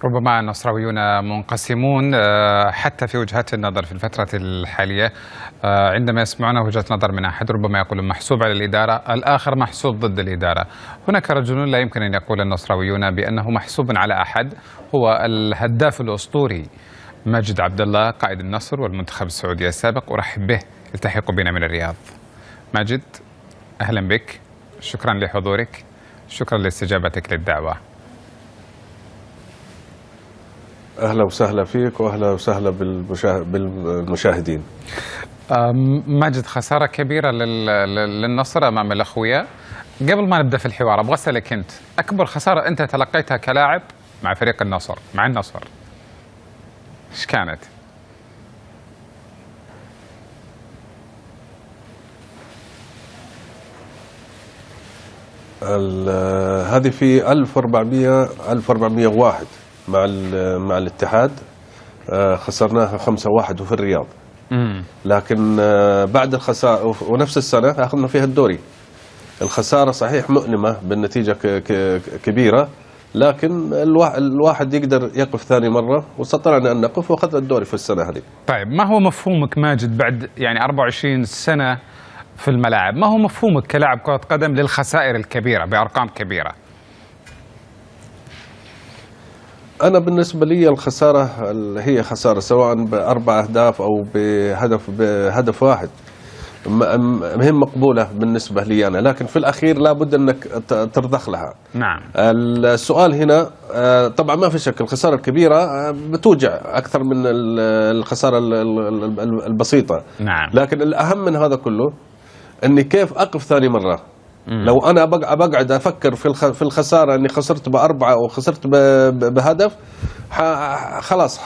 ربما النصراويون منقسمون حتى في وجهات النظر في الفترة الحالية. عندما يسمعون وجهة نظر من أحد ربما يقولون محسوب على الإدارة، الآخر محسوب ضد الإدارة. هناك رجل لا يمكن أن يقول النصراويون بأنه محسوب على أحد، هو الهداف الأسطوري ماجد عبد الله قائد النصر والمنتخب السعودي السابق. أرحب به، التحق بنا من الرياض. ماجد، أهلا بك، شكرا لحضورك، شكرا لاستجابتك للدعوة. أهلا وسهلا فيك وأهلا وسهلا بالمشاهدين. ماجد، خسارة كبيرة للنصر أمام الأخوية. قبل ما نبدأ في الحوار أبغى أسألك أنت، أكبر خسارة أنت تلقيتها كلاعب مع فريق النصر، مع النصر، إيش كانت؟ هذه في 1401 مع الاتحاد، خسرناها 5-1 وفي الرياض. لكن بعد الخسارة ونفس السنة أخذنا فيها الدوري. الخسارة صحيح مؤلمة بالنتيجة كبيرة، لكن الواحد يقدر يقف ثاني مرة، واستطعنا أن نقف وأخذنا الدوري في السنة هذه. طيب، ما هو مفهومك ماجد بعد 24 سنة في الملاعب؟ ما هو مفهومك كلاعب كرة قدم للخسائر الكبيرة بأرقام كبيرة؟ أنا بالنسبة لي الخسارة هي خسارة، سواء ب4 أهداف أو بهدف واحد، مهم مقبولة بالنسبة لي أنا، لكن في الأخير لابد أنك ترضخ لها. نعم. السؤال هنا طبعا ما في شك الخسارة الكبيرة بتوجع أكثر من الخسارة البسيطة. نعم. لكن الأهم من هذا كله أني كيف أقف ثاني مرة. لو أنا بقعد أفكر في الخسارة أني خسرت ب4 أو خسرت بهدف، خلاص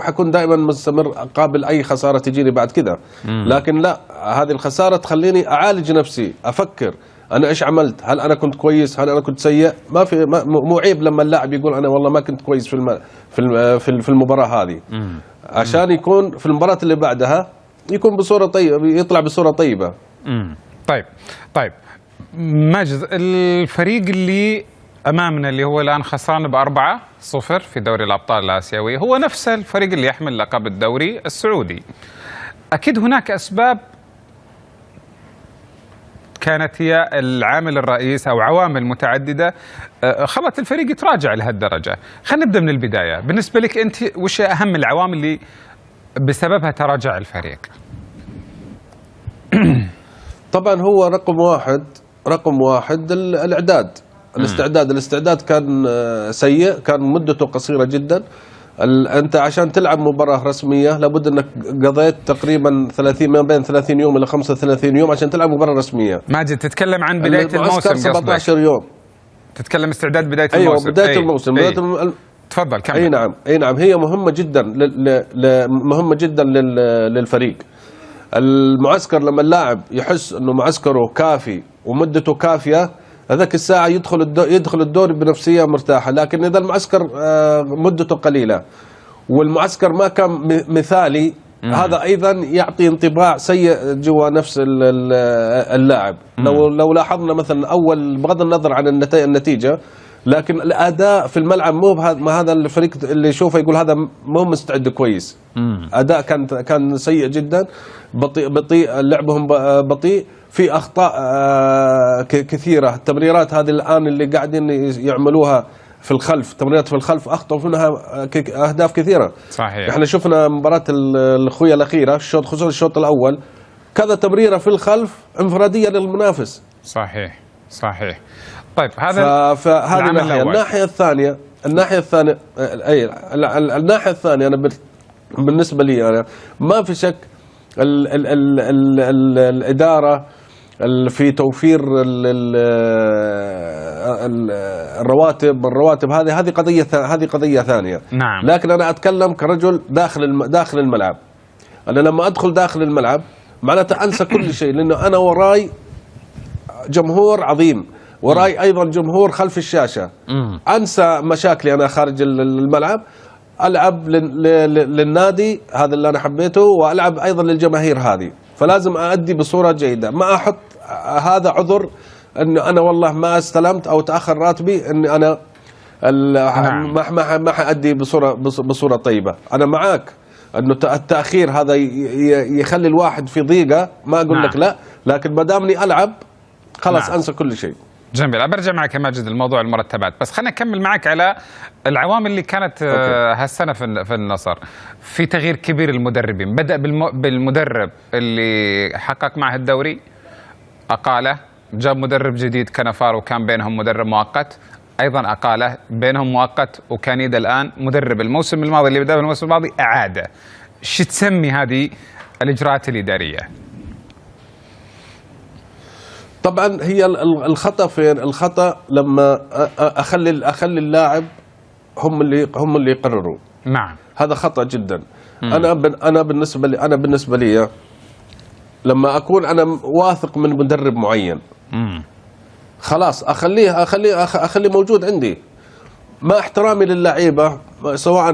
حكون دائما مستمر قابل أي خسارة تجيني بعد كذا. لكن لا، هذه الخسارة تخليني أعالج نفسي، أفكر أنا إيش عملت، هل أنا كنت كويس، هل أنا كنت سيء. ما في مو عيب لما اللاعب يقول أنا والله ما كنت كويس في المباراة هذه، عشان يكون في المباراة اللي بعدها يكون بصورة طيبة، يطلع بصورة طيبة. طيب ماجد، الفريق اللي أمامنا اللي هو الآن خسران ب4-0 في دوري الأبطال الآسيوي هو نفس الفريق اللي يحمل لقب الدوري السعودي. أكيد هناك أسباب كانت هي العامل الرئيس أو عوامل متعددة خلت الفريق يتراجع لهالدرجة. خلينا نبدأ من البداية. بالنسبة لك أنت، وش أهم العوامل اللي بسببها تراجع الفريق؟ طبعا هو رقم واحد الاستعداد كان سيء، كان مدته قصيرة جدا. أنت عشان تلعب مباراة رسمية لابد أنك قضيت تقريبا ما بين 30 يوم إلى 35 يوم عشان تلعب مباراة رسمية. ماجد، تتكلم عن بداية الموسم، 17 يوم تتكلم استعداد بداية الموسم. أيوة، بداية الموسم. تفضل كمل. أي نعم، هي مهمة جدا للفريق. المعسكر لما اللاعب يحس انه معسكره كافي ومدته كافيه، هذاك الساعه يدخل الدوري بنفسيه مرتاحه. لكن اذا المعسكر مدته قليله والمعسكر ما كان مثالي، هذا ايضا يعطي انطباع سيء جوا نفس اللاعب. لو لاحظنا مثلا اول، بغض النظر عن النتيجه، لكن الاداء في الملعب مو ما هذا الفريق اللي يشوفه يقول هذا مو مستعد كويس. اداء كان سيء جدا، بطيء لعبهم، بطيء، في اخطاء كثيره. التمريرات هذه الان اللي قاعدين يعملوها في الخلف، تمريرات في الخلف اخطأوا منها اهداف كثيره. صحيح. احنا شفنا مباراه الاخويه الاخيره، خصوصا الشوط الاول، كذا تمريره في الخلف انفراديه للمنافس. صحيح. طيب، هذا فهذه الناحية الثانية أنا بالنسبة لي أنا ما في شك الإدارة في توفير الرواتب هذه قضية ثانية. نعم. لكن أنا أتكلم كرجل داخل الملعب. أنا لما أدخل داخل الملعب معناته أنسى كل شيء، لأنه أنا وراي جمهور عظيم، وراي أيضا جمهور خلف الشاشة. أنسى مشاكلي أنا خارج الملعب، ألعب للنادي هذا اللي أنا حبيته، وألعب أيضا للجماهير هذه. فلازم أؤدي بصورة جيدة، ما أحط هذا عذر أن أنا والله ما استلمت أو تأخر راتبي أن أنا نعم. ما حأدي بصورة طيبة. أنا معاك أنه التأخير هذا يخلي الواحد في ضيقة، ما أقول نعم. لك لا، لكن ما دامني ألعب خلاص نعم. أنسى كل شيء. جميل. برجع معك يا ماجد الموضوع المرتبات، بس خلينا نكمل معك على العوامل اللي كانت هالسنة في النصر. في تغيير كبير المدربين، بدأ بالمدرب اللي حقق معه الدوري، أقاله، جاب مدرب جديد كنفار وكان بينهم مدرب مؤقت، أيضا أقاله، بينهم مؤقت وكان الآن مدرب الموسم الماضي اللي بدأ الموسم الماضي أعاده. شو تسمي هذه الإجراءات الإدارية؟ طبعا هي الخطأ فين؟ الخطأ لما أخلي اللاعب هم اللي يقرروا. نعم. هذا خطأ جدا. أنا بالنسبة لي لما أكون أنا واثق من مدرب معين خلاص أخليه موجود عندي، مع احترامي للعيبة، سواء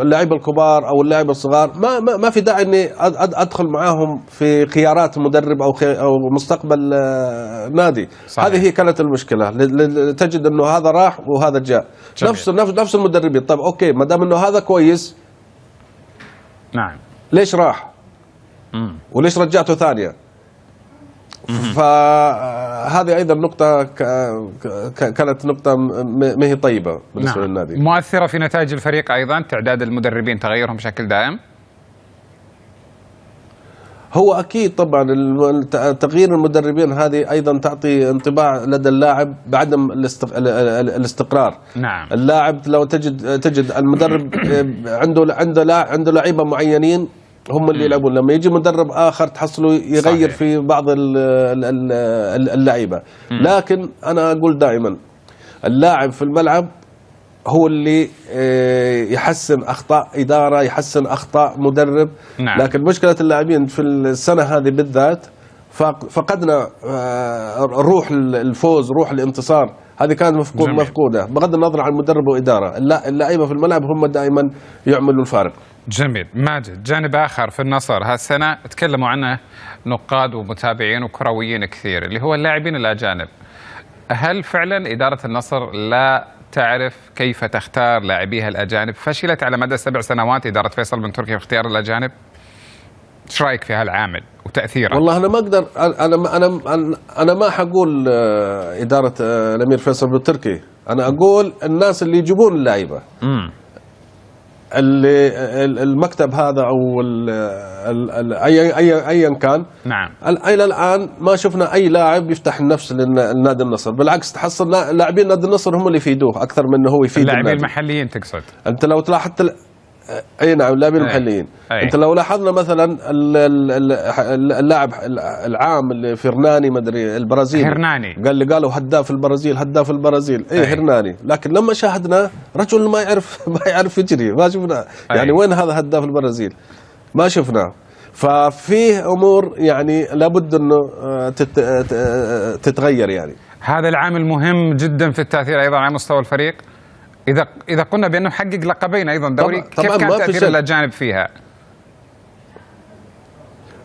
اللعيبة الكبار أو اللعيبة الصغار، ما في داعي إني أدخل معاهم في خيارات مدرب أو مستقبل نادي. صحيح. هذه هي كانت المشكلة. تجد إنه هذا راح وهذا جاء. نفس المدربين. طيب أوكي، ما دام إنه هذا كويس، نعم، ليش راح؟ وليش رجعته ثانية؟ فهذه أيضا نقطة كانت نقطة ما هي طيبة بالنسبة نعم. للنادي. مؤثرة في نتائج الفريق أيضا تعداد المدربين، تغيرهم بشكل دائم. هو أكيد طبعا تغيير المدربين هذه أيضا تعطي انطباع لدى اللاعب بعدم الاستقرار. نعم. اللاعب لو تجد المدرب عنده لعيبة معينين هم اللي يلعبون، لما يجي مدرب آخر تحصله يغير. صحيح. في بعض اللعيبة. لكن أنا أقول دائما اللاعب في الملعب هو اللي يحسن أخطاء إدارة، يحسن أخطاء مدرب. نعم. لكن مشكلة اللاعبين في السنة هذه بالذات فقدنا روح الفوز، روح الانتصار، هذه كانت مفقودة بغض النظر عن المدرب وإدارة. اللعيبة في الملعب هم دائما يعملوا الفارق. جميل. ماجد، جانب آخر في النصر هالسنة تكلموا عنه نقاد ومتابعين وكرويين كثير، اللي هو اللاعبين الأجانب. هل فعلا إدارة النصر لا تعرف كيف تختار لاعبيها الأجانب؟ فشلت على مدى 7 سنوات إدارة فيصل بن تركي في اختيار الأجانب. ايش رايك في هالعامل وتاثيره؟ والله انا ما اقدر، انا ما حقول اداره الامير فيصل بن تركي، انا اقول الناس اللي يجيبون اللعيبه. اللي المكتب هذا او ايا كان. نعم. الى الان ما شفنا اي لاعب يفتح النفس للنادي النصر، بالعكس تحصل لاعبين نادي النصر هم اللي يفيدوه اكثر من انه هو يفيد اللاعبين المحليين تقصد؟ انت لو تلاحظت اي نعم، اللاعبين المحليين. انت لو لاحظنا مثلا اللاعب العام اللي فرناني مدري البرازيلي، هرناني، قالوا هداف البرازيل. هرناني، لكن لما شاهدنا رجل ما يعرف يجري، ما شفنا. يعني وين هذا هداف البرازيل؟ ما شفناه. ففيه امور يعني لابد انه تتغير. يعني هذا العامل مهم جدا في التاثير ايضا على مستوى الفريق. إذا قلنا بأنه حقق لقبين أيضا دوري، كيف كان تأثير الأجانب فيها؟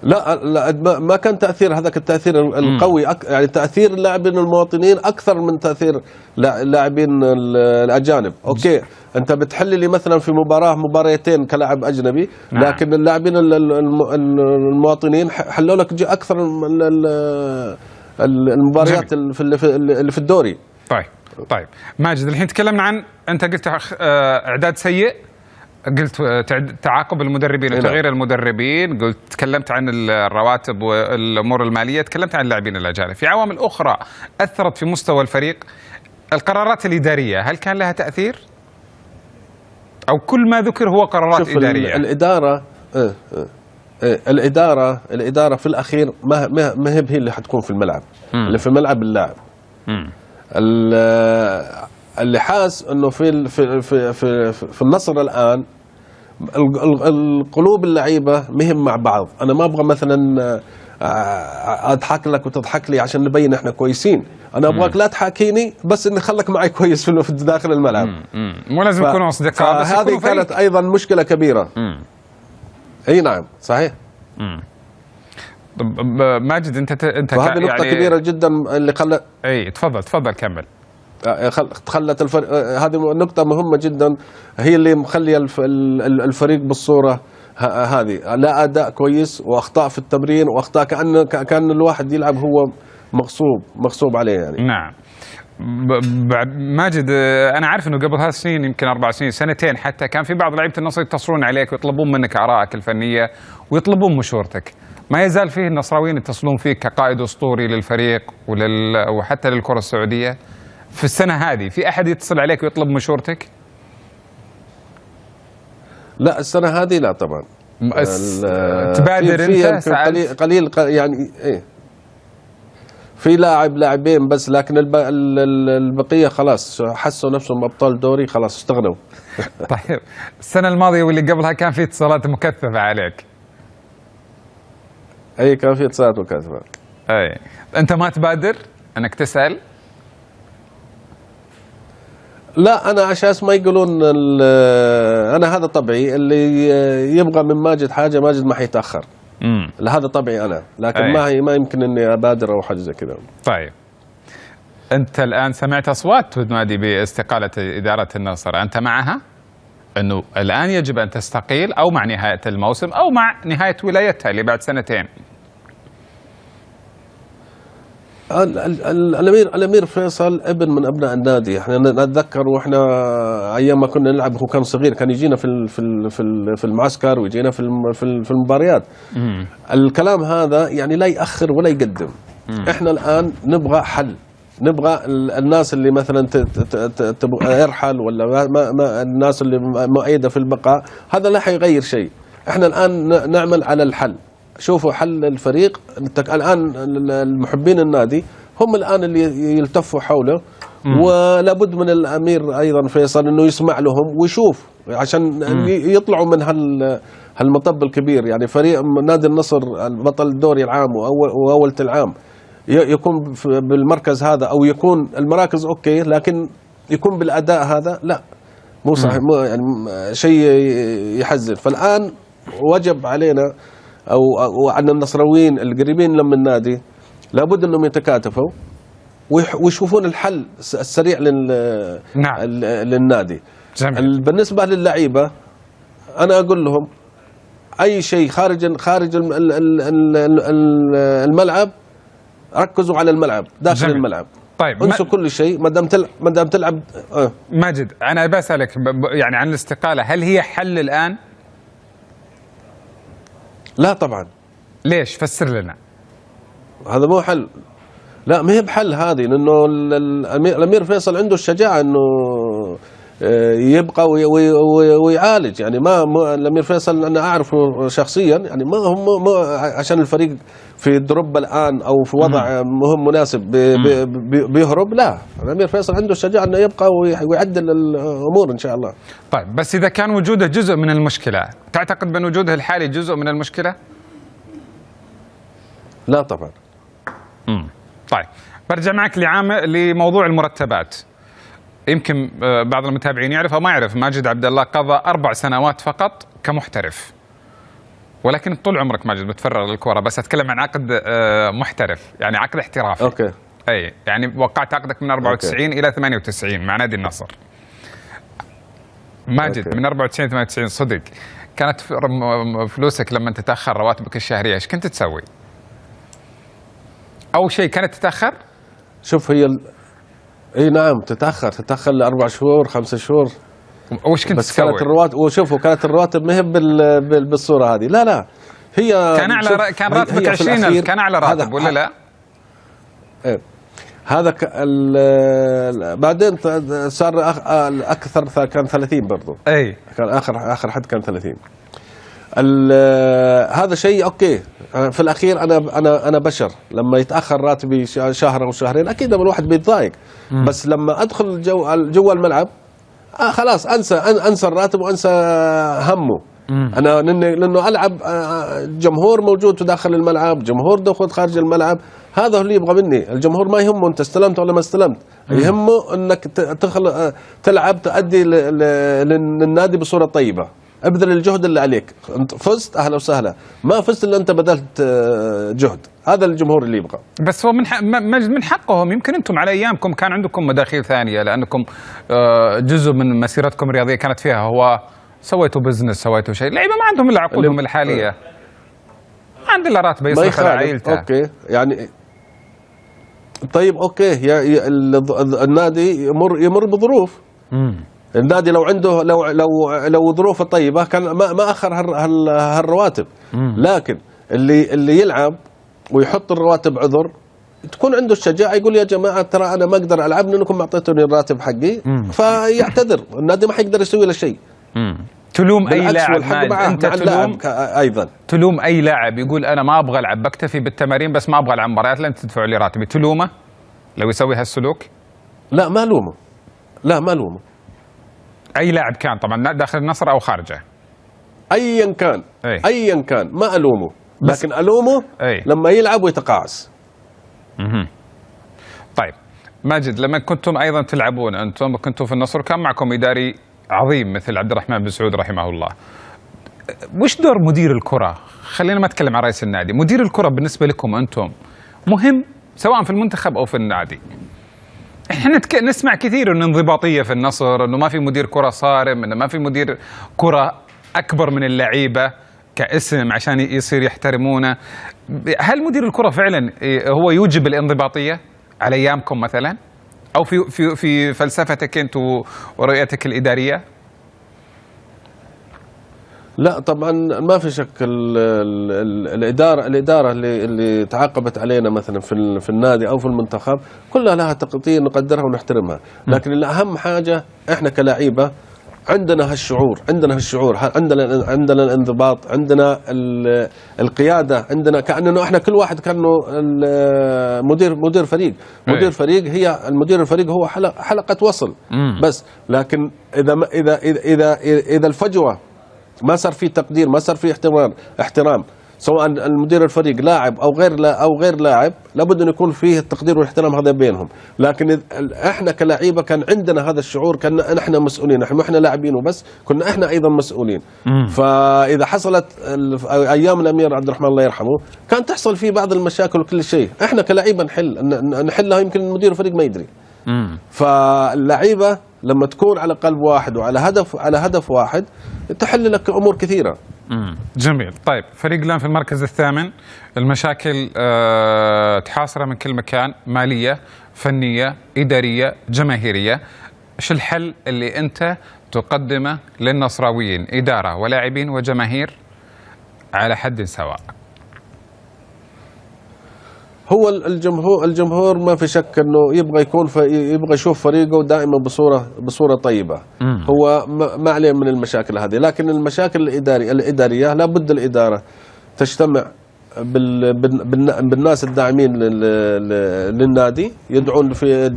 لا ما كان تأثير هذاك التأثير القوي. يعني تأثير اللاعبين المواطنين أكثر من تأثير اللاعبين الأجانب. أوكي، أنت بتحل لي مثلا في مباريتين كلاعب أجنبي. نعم. لكن اللاعبين المواطنين حلوا لك أكثر من المباريات اللي في الدوري. طيب ماجد، الحين تكلمنا عن، أنت قلت إعداد سيء، قلت تعاقب المدربين وتغيير المدربين، قلت تكلمت عن الرواتب والأمور المالية، تكلمت عن اللاعبين الأجانب. في عوامل أخرى أثرت في مستوى الفريق. القرارات الإدارية هل كان لها تأثير؟ أو كل ما ذكر هو قرارات إدارية؟ الإدارة في الأخير ما هي اللي حتكون في الملعب. اللي في الملعب اللاعب. اللي حاس انه في النصر الان القلوب اللعيبه مهم مع بعض. انا ما ابغى مثلا اضحك لك وتضحك لي عشان نبين احنا كويسين. انا ابغاك لا تحاكيني، بس ان خلك معي كويس في داخل الملعب. مو لازم يكونوا اصدقاء، بس هذه كانت ايضا مشكله كبيره. اي نعم صحيح. ماجد، انت وهذه نقطة كبيرة جدا اللي اي تفضل كمل. خلت الفريق، هذه نقطة مهمة جدا، هي اللي مخلية الفريق بالصورة هذه. لا أداء كويس وأخطاء في التمرين وأخطاء كأن الواحد يلعب هو مغصوب عليه يعني. نعم. ماجد، انا عارف انه قبل هالسنين يمكن 4 سنين سنتين حتى كان في بعض لعيبه النصر يتصلون عليك ويطلبون منك ارائك الفنيه ويطلبون مشورتك. ما يزال فيه النصراويين يتصلون فيك كقائد اسطوري للفريق وحتى للكره السعوديه. في السنه هذه في احد يتصل عليك ويطلب مشورتك؟ لا السنة هذه لا طبعا. تبادر انت قليل يعني ايه، في لاعبين بس، لكن البقية خلاص حسوا نفسهم أبطال دوري، خلاص استغنوا. طيب السنة الماضية واللي قبلها كان في اتصالات مكثفة عليك؟ أي كان في اتصالات مكثفة. أي أنت ما تبادر أنك تسأل؟ لا أنا عشان ما يقولون أنا هذا طبعي، اللي يبغى من ماجد حاجة ماجد ما حيتأخر. هذا طبعي أنا، لكن ما يمكن إني أبادر أو حاجة زي كذا. طيب أنت الآن سمعت أصوات تنادي باستقالة إدارة النصر، أنت معها؟ أنه الآن يجب أن تستقيل أو مع نهاية الموسم أو مع نهاية ولايتها اللي بعد سنتين؟ الأمير فيصل ابن من أبناء النادي. احنا نتذكر واحنا أيام ما كنا نلعب، هو كان صغير كان يجينا في المعسكر ويجينا في المباريات. الكلام هذا يعني لا يأخر ولا يقدم. احنا الآن نبغى حل، نبغى الناس اللي مثلا تبغى يرحل ولا ما الناس اللي مؤيدة في البقاء، هذا لا حيغير شيء. احنا الآن نعمل على الحل. شوفوا حل الفريق الآن، المحبين النادي هم الآن اللي يلتفوا حوله، ولا بد من الأمير أيضا فيصل أنه يسمع لهم ويشوف عشان يطلعوا من هالمطب الكبير. يعني فريق نادي النصر بطل الدوري العام وأولة العام يكون بالمركز هذا، أو يكون المراكز أوكي لكن يكون بالأداء هذا لا، مو صحيح، يعني شيء يحزن. فالآن وجب علينا أو عن النصراويين القريبين من النادي لابد أنهم يتكاتفوا ويشوفون الحل السريع نعم. للنادي. جميل. بالنسبة للعيبة أنا أقول لهم أي شيء خارج الملعب ركزوا على الملعب، داخل جميل. الملعب طيب انسوا كل شيء ما دام تلعب. ماجد أنا بسألك يعني عن الاستقالة، هل هي حل الآن؟ لا طبعا. ليش؟ فسر لنا. هذا مو حل، لا ما هي بحل هذه، لأنه الأمير فيصل عنده الشجاعة أنه يبقى ويعالج. يعني ما الأمير فيصل أنا أعرفه شخصيا، يعني ما هم عشان الفريق في دروب الآن أو في وضع مهم مناسب بيهرب، لا الأمير فيصل عنده الشجاعة أنه يبقى ويعدل الأمور إن شاء الله. طيب بس إذا كان وجوده جزء من المشكلة، تعتقد بأن وجوده الحالي جزء من المشكلة؟ لا طبعا. طيب برجع معك لموضوع المرتبات. يمكن بعض المتابعين يعرف أو ما يعرف، ماجد عبد الله قضى 4 سنوات فقط كمحترف، ولكن طول عمرك ماجد متفرغ للكرة، بس أتكلم عن عقد محترف، يعني عقد احترافي. أوكي. أي يعني وقعت عقدك من 94 أوكي. إلى 98 مع نادي النصر. ماجد أوكي. من 94 إلى 98 صدق كانت فلوسك لما تتأخر رواتبك الشهرية إيش كنت تسوي؟ أول شيء كانت تتأخر؟ شوف هي اي نعم تتأخر ل4 شهور 5 شهور. وش كنت بس تسوي؟ كانت الرواتب، وشوفوا كانت الرواتب ما هي بالصورة هذه، لا هي كان راتبك 20,000 كان أعلى راتب ولا لا؟ ايه هذا بعدين صار أكثر، كان 30 برضو. اي كان آخر حد كان 30. هذا شيء اوكي. في الاخير انا بشر، لما يتاخر راتبي شهر او شهرين اكيد الواحد بيتضايق، بس لما ادخل جوا الملعب خلاص انسى الراتب وانسى همه. انا لانه العب جمهور موجود داخل الملعب، جمهور دخل خارج الملعب، هذا هو اللي يبغى مني. الجمهور ما يهمه انت استلمت ولا ما استلمت، يهمه انك تلعب تؤدي للنادي بصوره طيبه. ابذل الجهد اللي عليك. انت فزت اهلا وسهلا، ما فزت الا انت بذلت جهد. هذا الجمهور اللي يبغى. بس هو من حقهم. يمكن انتم على ايامكم كان عندكم مداخيل ثانيه، لانكم جزء من مسيرتكم الرياضيه كانت فيها هو سويتوا بزنس، سويتوا شيء. اللعيبه ما عندهم الا عقودهم الحاليه، عند الا راتبه يصرف على عائلته. اوكي يعني طيب اوكي، النادي يمر بظروف. النادي لو عنده لو ظروفه طيبه كان ما اخر هالرواتب. لكن اللي يلعب ويحط الرواتب عذر، تكون عنده الشجاعه يقول يا جماعه ترى انا ما اقدر العب لانكم اعطيتوني الراتب حقي، فيعتذر. النادي ما حيقدر يسوي له شيء. تلوم اي لاعب انت تلوم ايضا، تلوم اي لاعب يقول انا ما ابغى العب، بكتفي بالتمارين بس ما ابغى العب مباريات لان تدفعوا لي راتبي، تلومه لو يسوي هالسلوك؟ لا ما لومه، لا ما لومه. اي لاعب كان طبعا داخل النصر او خارجه، ايا كان ايا كان ما الومه، لكن الومه لما يلعب ويتقاعس. طيب ماجد، لما كنتم ايضا تلعبون انتم كنتم في النصر كان معكم اداري عظيم مثل عبد الرحمن بن سعود رحمه الله، وش دور مدير الكرة؟ خلينا ما نتكلم عن رئيس النادي، مدير الكرة بالنسبة لكم أنتم مهم سواء في المنتخب أو في النادي. احنا نسمع كثير انه انضباطية في النصر، انه ما في مدير كرة صارم، انه ما في مدير كرة أكبر من اللعيبة كاسم عشان يصير يحترمونه. هل مدير الكرة فعلا هو يوجب الانضباطية على أيامكم مثلا؟ أو في فلسفتك أنت ورؤيتك الإدارية؟ لا طبعا ما في شك. الإدارة اللي تعاقبت علينا مثلا في النادي أو في المنتخب كلها لها تقدير نقدرها ونحترمها، لكن الأهم حاجة إحنا كلاعيبة عندنا هالشعور، عندنا الانضباط، عندنا القيادة، عندنا كأنه احنا كل واحد كأنه مدير فريق. مدير فريق هي المدير الفريق هو حلقة وصل بس. لكن إذا الفجوة ما صار فيه تقدير، ما صار فيه احترام سواء المدير الفريق لاعب او غير لاعب، لابد ان يكون فيه التقدير والاحترام هذا بينهم. لكن احنا كلاعيبه كان عندنا هذا الشعور، كنا احنا مسؤولين، احنا لاعبين وبس، كنا احنا ايضا مسؤولين. فاذا حصلت ايام الامير عبد الرحمن الله يرحمه كان تحصل فيه بعض المشاكل وكل شيء، احنا كلاعيبه نحلها يمكن مدير الفريق ما يدري. فاللعيبه لما تكون على قلب واحد وعلى هدف واحد تحل لك امور كثيره. جميل. طيب فريق الآن في المركز الثامن، المشاكل تحاصرة من كل مكان، مالية، فنية، إدارية، جماهيرية. ايش الحل اللي أنت تقدمه للنصراويين، إدارة ولاعبين وجماهير على حد سواء؟ هو الجمهور ما في شك انه يبغى يشوف فريقه دائما بصوره طيبه. هو ما عليه من المشاكل هذه، لكن المشاكل الاداريه لابد الاداره تجتمع بالناس الداعمين للنادي، يدعون في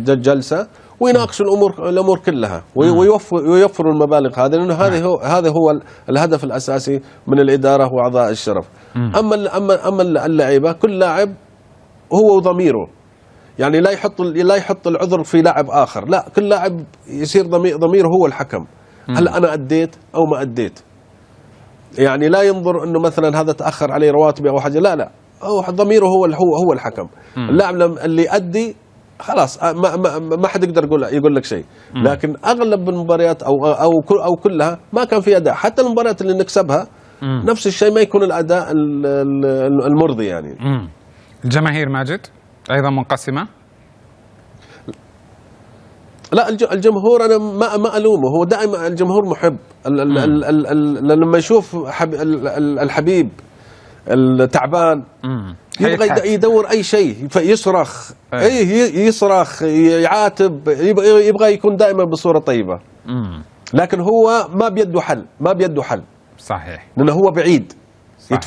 جلسه ويناقشوا الامور كلها ويوفروا المبالغ هذه، لانه هذا هو الهدف الاساسي من الاداره واعضاء الشرف. اما اللعيبه، كل لاعب هو وضميره، يعني لا يحط العذر في لاعب اخر، لا كل لاعب يصير ضميره هو الحكم. هل انا اديت او ما اديت؟ يعني لا ينظر انه مثلا هذا تاخر عليه رواتبي او حاجه، لا هو ضميره هو الحكم. اللاعب اللي يؤدي خلاص ما حد يقدر يقول لك شيء. لكن اغلب المباريات او كلها ما كان في اداء، حتى المباريات اللي نكسبها نفس الشيء، ما يكون الاداء المرضي يعني. الجماهير ماجد ايضا منقسمه؟ لا الجمهور انا ما الومه، هو دائما الجمهور محب. لما يشوف الحبيب التعبان يبغى يدور اي شيء، يصرخ يصرخ يعاتب، يبغى يكون دائما بصوره طيبه. لكن هو ما بيده حل صحيح، لانه هو بعيد صحيح.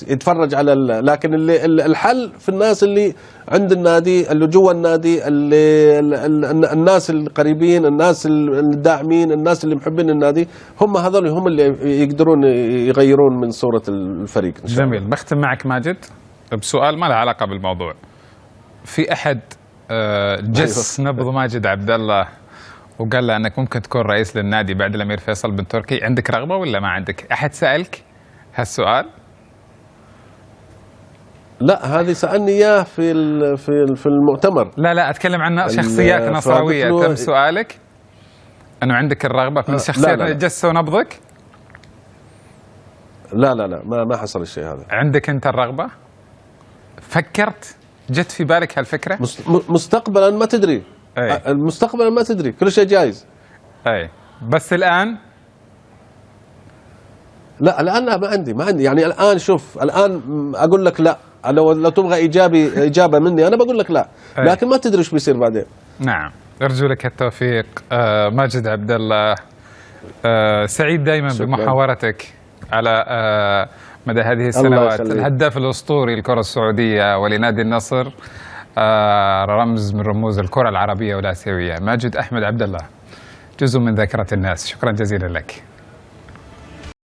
يتفرج على لكن الحل في الناس اللي عند النادي، اللي جوا النادي، الناس القريبين، الناس الداعمين، الناس اللي محبين النادي، هذول هم اللي يقدرون يغيرون من صورة الفريق إن شاء الله. جميل. بختم معك ماجد بسؤال ما له علاقة بالموضوع. في أحد جس نبض ماجد عبد الله وقال له أنك ممكن تكون رئيس للنادي بعد الأمير فيصل بن تركي، عندك رغبة ولا ما عندك؟ أحد سألك هالسؤال؟ لا، هذه سألني إياه في المؤتمر. لا أتكلم عن شخصيات نصراوية. تم سؤالك أنه عندك الرغبة من شخصيات جسوا نبضك؟ لا ما حصل الشيء هذا. عندك أنت الرغبة؟ فكرت؟ جت في بالك هالفكرة؟ مستقبلا ما تدري. المستقبلا ما تدري، كل شيء جايز. أي بس الآن؟ لا الآن لا، ما عندي يعني. الآن شوف، الآن أقول لك لا. لو تبغى إجابة مني أنا بقول لك لا، لكن ما تدري إيش بيصير بعدين. نعم، أرجو لك التوفيق. ماجد عبد الله، سعيد دائما بمحاورتك على مدى هذه السنوات. الهداف الأسطوري للكرة السعودية ولنادي النصر، رمز من رموز الكرة العربية والآسيوية. ماجد أحمد عبد الله، جزء من ذاكرة الناس. شكرا جزيلا لك.